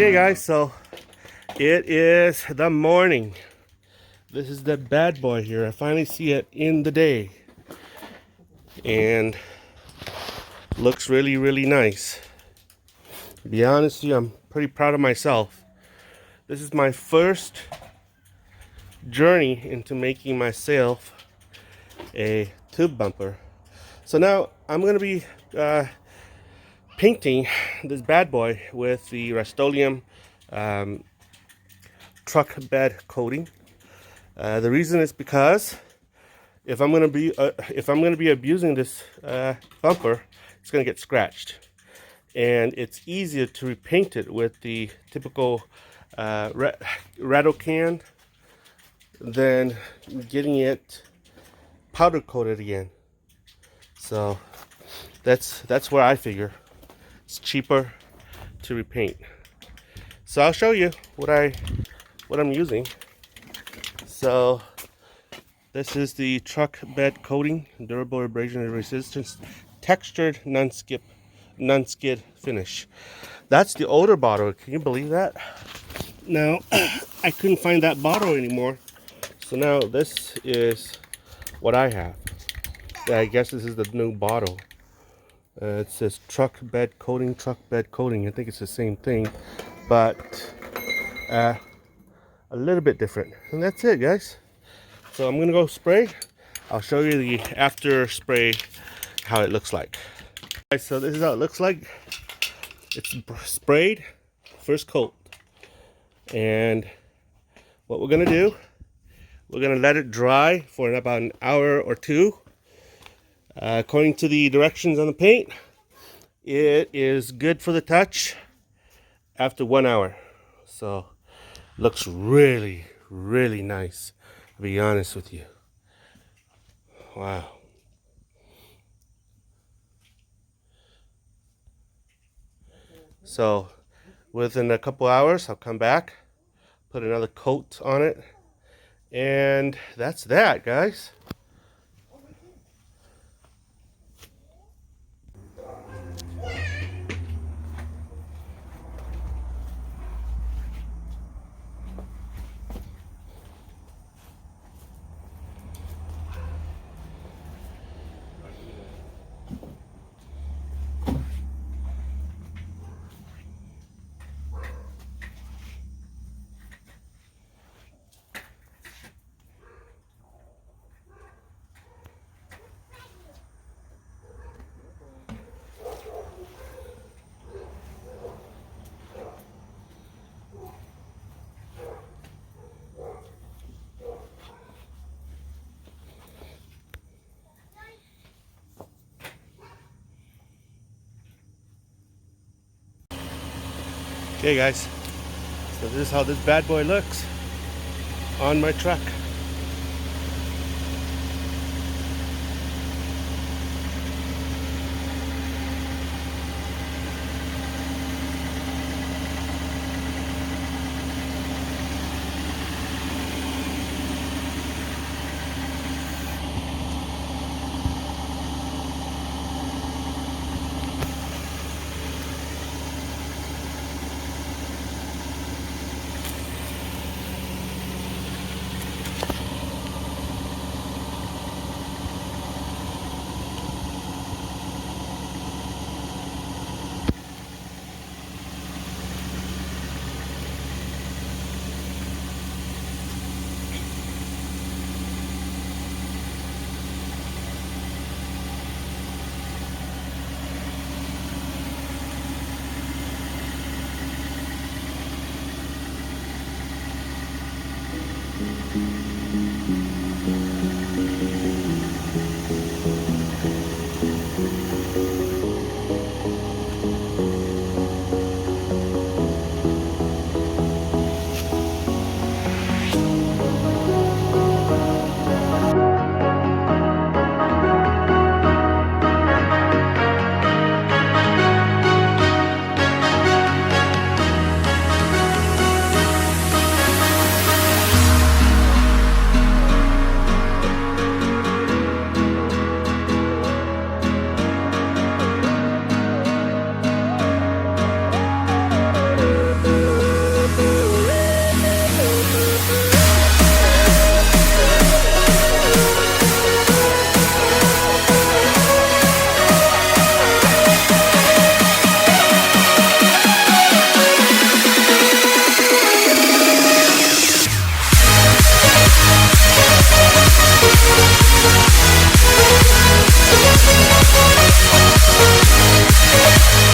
Okay guys, so it is the morning. This is the bad boy here. I finally see it in the day. And looks really, really nice. To be honest with you, I'm pretty proud of myself. This is my first journey into making myself a tube bumper. So now I'm going to be painting this bad boy with the Rust-Oleum truck bed coating. The reason is because if I'm going to be abusing this bumper, it's going to get scratched, and it's easier to repaint it with the typical rattle can than getting it powder coated again. So that's where I figure it's cheaper to repaint. So I'll show you what I'm using. So this is the truck bed coating, durable abrasion and resistance, textured non-skid finish. That's the older bottle. Can you believe that? Now I couldn't find that bottle anymore, so now this is what I have. I guess this is the new bottle. It says truck bed coating. I think it's the same thing, but a little bit different. And that's it, guys. So I'm gonna go spray. I'll show you the after spray, how it looks like. Guys, so this is how it looks like. It's sprayed, first coat. And what we're gonna do, we're gonna let it dry for about an hour or two. According to the directions on the paint, it is good for the touch after 1 hour. So looks really, really nice, to be honest with you. Wow. So within a couple hours, I'll come back, put another coat on it, and that's that, guys. Okay guys, so this is how this bad boy looks on my truck.